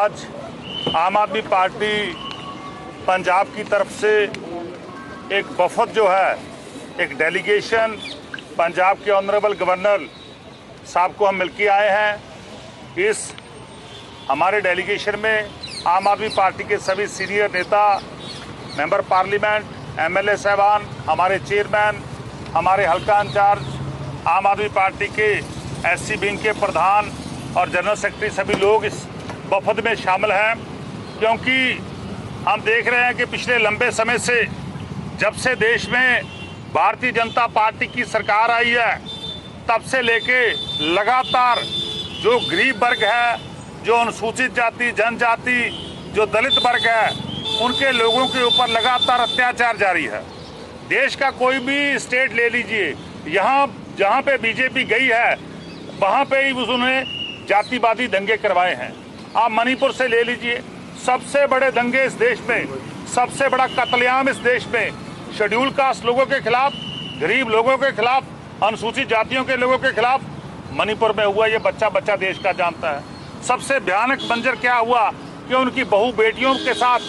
आज आम आदमी पार्टी पंजाब की तरफ से एक वफद जो है, एक डेलीगेशन पंजाब के ऑनरेबल गवर्नर साहब को हम मिलके आए हैं। इस हमारे डेलीगेशन में आम आदमी पार्टी के सभी सीनियर नेता, मेंबर पार्लियामेंट, एमएलए साहबान, हमारे चेयरमैन, हमारे हल्का इंचार्ज, आम आदमी पार्टी के एससी विंग के प्रधान और जनरल सेक्रेटरी सभी लोग इस वफद में शामिल हैं, क्योंकि हम देख रहे हैं कि पिछले लंबे समय से जब से देश में भारतीय जनता पार्टी की सरकार आई है, तब से लेके लगातार जो गरीब वर्ग है, जो अनुसूचित जाति जनजाति, जो दलित वर्ग है, उनके लोगों के ऊपर लगातार अत्याचार जारी है। देश का कोई भी स्टेट ले लीजिए, यहाँ जहाँ पे बीजेपी गई है वहाँ पे ही उन्होंने जातिवादी दंगे करवाए हैं। आप मणिपुर से ले लीजिए, सबसे बड़े दंगे इस देश में, सबसे बड़ा कत्लेआम इस देश में शेड्यूल कास्ट लोगों के खिलाफ, गरीब लोगों के खिलाफ, अनुसूचित जातियों के लोगों के खिलाफ मणिपुर में हुआ। ये बच्चा बच्चा देश का जानता है। सबसे भयानक मंजर क्या हुआ कि उनकी बहू बेटियों के साथ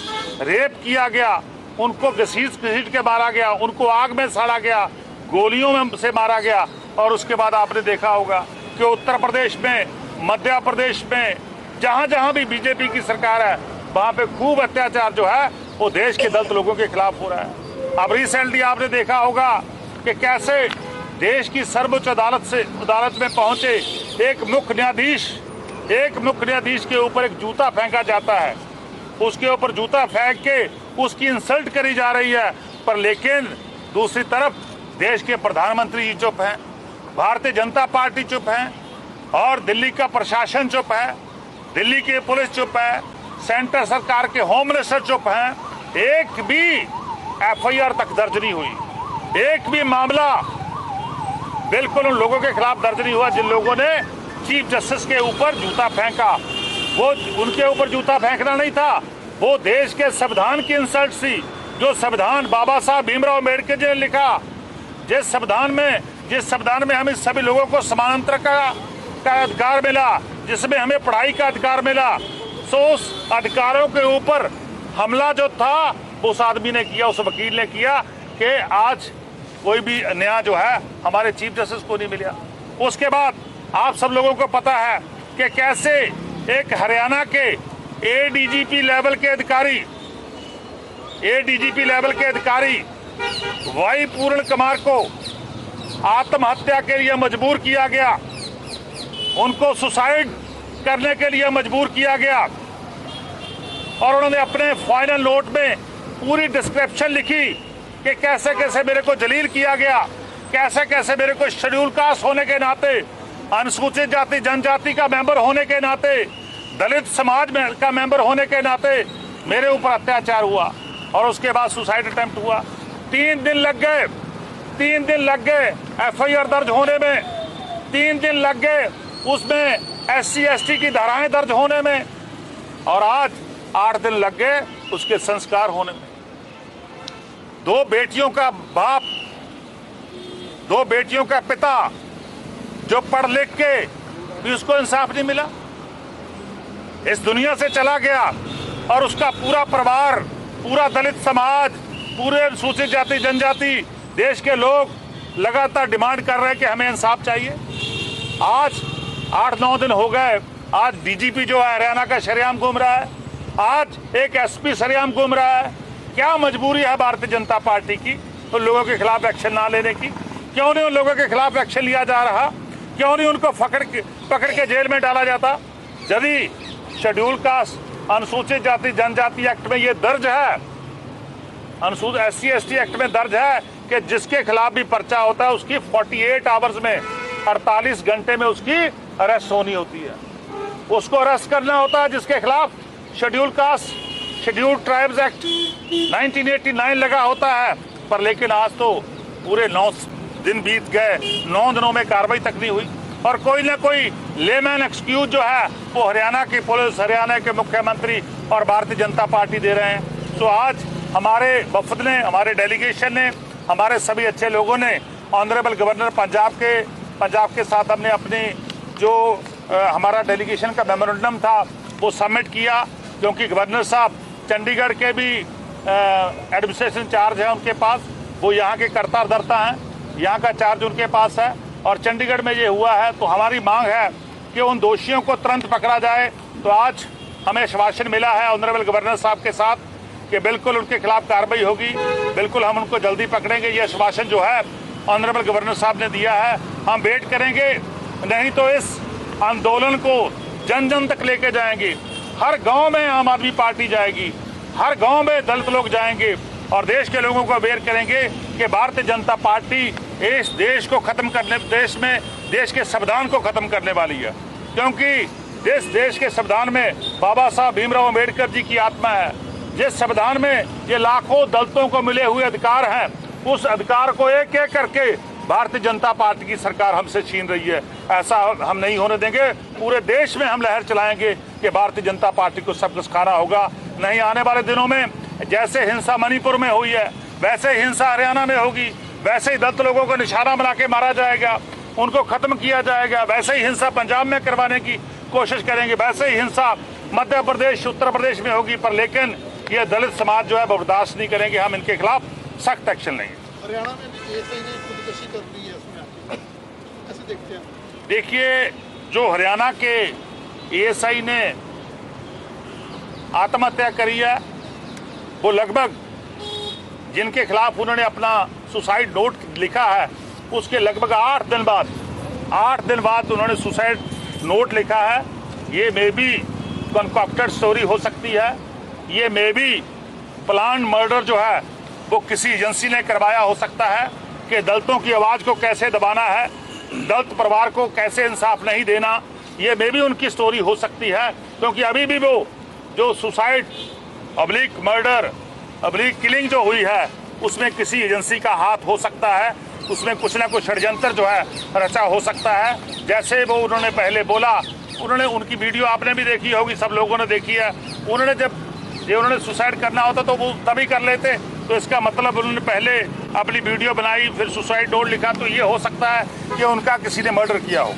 रेप किया गया, उनको घसीट के मारा गया, उनको आग में साड़ा गया, गोलियों में से मारा गया। और उसके बाद आपने देखा होगा कि उत्तर प्रदेश में, मध्य प्रदेश में, जहाँ जहाँ भी बीजेपी की सरकार है, वहाँ पे खूब अत्याचार जो है वो देश के दलित लोगों के खिलाफ हो रहा है। अब रिसेंटली आपने देखा होगा कि कैसे देश की सर्वोच्च अदालत में पहुंचे एक मुख्य न्यायाधीश के ऊपर एक जूता फेंका जाता है, उसके ऊपर जूता फेंक के उसकी इंसल्ट करी जा रही है। पर लेकिन दूसरी तरफ देश के प्रधानमंत्री जी चुप हैं, भारतीय जनता पार्टी चुप है, और दिल्ली का प्रशासन चुप है, दिल्ली की पुलिस चुप है, सेंटर सरकार के होम मिनिस्टर चुप हैं। एक भी एफआईआर तक दर्ज नहीं हुई, एक भी मामला बिल्कुल उन लोगों के खिलाफ दर्ज नहीं हुआ जिन लोगों ने चीफ जस्टिस के ऊपर जूता फेंका। वो उनके ऊपर जूता फेंकना नहीं था, वो देश के संविधान की इंसल्ट थी, जो संविधान बाबा साहब भीमराव अम्बेडकर जी ने लिखा, जिस संविधान में हमें सभी लोगों को समानांतर का अधिकार मिला, जिसमें हमें पढ़ाई का अधिकार मिला। तो उस अधिकारों के ऊपर हमला जो था उस आदमी ने किया, उस वकील ने किया कि आज कोई भी न्याय जो है हमारे चीफ जस्टिस को नहीं मिला। उसके बाद आप सब लोगों को पता है कि कैसे एक हरियाणा के एडीजीपी लेवल के अधिकारी वाई पूर्ण कुमार को आत्महत्या के लिए मजबूर किया गया, उनको सुसाइड करने के लिए मजबूर किया गया। और उन्होंने अपने फाइनल नोट में पूरी डिस्क्रिप्शन लिखी कि कैसे कैसे मेरे को जलील किया गया, कैसे कैसे मेरे को शेड्यूल कास्ट होने के नाते, अनुसूचित जाति जनजाति का मेंबर होने के नाते, दलित समाज में का मेंबर होने के नाते मेरे ऊपर अत्याचार हुआ। और उसके बाद सुसाइड अटेम्प्ट हुआ। 3 दिन लग गए एफआईआर दर्ज होने में, 3 दिन लग गए उसमें एससी एसटी की धाराएं दर्ज होने में, और आज 8 दिन लग गए उसके संस्कार होने में। 2 बेटियों का बाप, 2 बेटियों का पिता जो पढ़ लिख के भी उसको इंसाफ नहीं मिला, इस दुनिया से चला गया। और उसका पूरा परिवार, पूरा दलित समाज, पूरे अनुसूचित जाति जनजाति देश के लोग लगातार डिमांड कर रहे हैं कि हमें इंसाफ चाहिए। आज 8-9 दिन हो गए, आज डीजीपी जो है हरियाणा का शरेआम घूम रहा है, आज एक एसपी शरेआम घूम रहा है। क्या मजबूरी है भारतीय जनता पार्टी की उन लोगों के खिलाफ एक्शन ना लेने की? क्यों नहीं उन लोगों के खिलाफ एक्शन लिया जा रहा? क्यों नहीं उनको पकड़ के जेल में डाला जाता? यदि शेड्यूल कास्ट अनुसूचित जाति जनजाति एक्ट में ये दर्ज है, अनुसूचित एससी एसटी एक्ट में दर्ज है कि जिसके खिलाफ भी पर्चा होता है उसकी 48 आवर्स में, 48 घंटे में उसकी अरेस्ट होनी होती है। उसको अरेस्ट करना होता है जिसके खिलाफ schedule caste schedule tribes act 1989 लगा होता है। पर लेकिन आज तो पूरे 9 दिन बीत गए, 9 दिनों में कार्रवाई तक नहीं हुई। और कोई ना कोई लेमैन एक्सक्यूज जो है वो हरियाणा की पुलिस, हरियाणा के मुख्यमंत्री और भारतीय जनता पार्टी दे रहे हैं। तो आज हमारे वफद ने, हमारे डेलीगेशन ने, हमारे सभी अच्छे लोगों ने ऑनरेबल गवर्नर पंजाब के साथ हमने अपनी जो हमारा डेलीगेशन का मेमोरेंडम था वो सबमिट किया, क्योंकि गवर्नर साहब चंडीगढ़ के भी एडमिनिस्ट्रेशन चार्ज है उनके पास, वो यहाँ के कर्ता धर्ता हैं, यहाँ का चार्ज उनके पास है। और चंडीगढ़ में ये हुआ है तो हमारी मांग है कि उन दोषियों को तुरंत पकड़ा जाए। तो आज हमें आश्वासन मिला है ऑनरेबल गवर्नर साहब के साथ कि बिल्कुल उनके खिलाफ कार्रवाई होगी, बिल्कुल हम उनको जल्दी पकड़ेंगे। ये आश्वासन जो है ऑनरेबल गवर्नर साहब ने दिया है, हम वेट करेंगे, नहीं तो इस आंदोलन को जन जन तक लेके जाएंगे। हर गांव में आम आदमी पार्टी जाएगी, हर गांव में दलित लोग जाएंगे और देश के लोगों को अवेयर करेंगे कि भारतीय जनता पार्टी इस देश को खत्म करने, देश के संविधान को खत्म करने वाली है। क्योंकि जिस देश के संविधान में बाबा साहब भीमराव अम्बेडकर जी की आत्मा है, जिस संविधान में ये लाखों दलितों को मिले हुए अधिकार हैं, उस अधिकार को एक एक करके भारतीय जनता पार्टी की सरकार हमसे छीन रही है। ऐसा हम नहीं होने देंगे। पूरे देश में हम लहर चलाएंगे कि भारतीय जनता पार्टी को सब कुछ खाना होगा। नहीं, आने वाले दिनों में जैसे हिंसा मणिपुर में हुई है, वैसे हिंसा हरियाणा में होगी, वैसे ही दलित लोगों को निशाना बना के मारा जाएगा, उनको खत्म किया जाएगा। वैसे ही हिंसा पंजाब में करवाने की कोशिश करेंगे, वैसे ही हिंसा मध्य प्रदेश, उत्तर प्रदेश में होगी। पर लेकिन ये दलित समाज जो है बर्दाश्त नहीं करेंगे, हम इनके खिलाफ सख्त एक्शन लेंगे। हरियाणा में भी एएसआई ने खुदकुशी कर दी है, उसमें कैसे देखते हैं? देखिए, जो हरियाणा के एएसआई ने आत्महत्या करी है, वो लगभग जिनके खिलाफ उन्होंने अपना सुसाइड नोट लिखा है, उसके लगभग 8 दिन बाद उन्होंने सुसाइड नोट लिखा है। ये मे बी कॉन्कॉक्टेड स्टोरी हो सकती है, ये मे बी प्लान मर्डर जो है वो किसी एजेंसी ने करवाया हो सकता है कि दलितों की आवाज़ को कैसे दबाना है, दलित परिवार को कैसे इंसाफ नहीं देना। ये मे बी उनकी स्टोरी हो सकती है, क्योंकि अभी भी वो जो suicide oblique murder oblique killing जो हुई है, उसमें किसी एजेंसी का हाथ हो सकता है, उसमें कुछ ना कुछ षड्यंत्र जो है रचा हो सकता है। जैसे वो उन्होंने पहले बोला, उनकी वीडियो आपने भी देखी होगी, सब लोगों ने देखी है। उन्होंने सुसाइड करना होता तो वो तभी कर लेते, तो इसका मतलब उन्होंने पहले अपनी वीडियो बनाई, फिर सुसाइड नोट लिखा, तो ये हो सकता है कि उनका किसी ने मर्डर किया हो।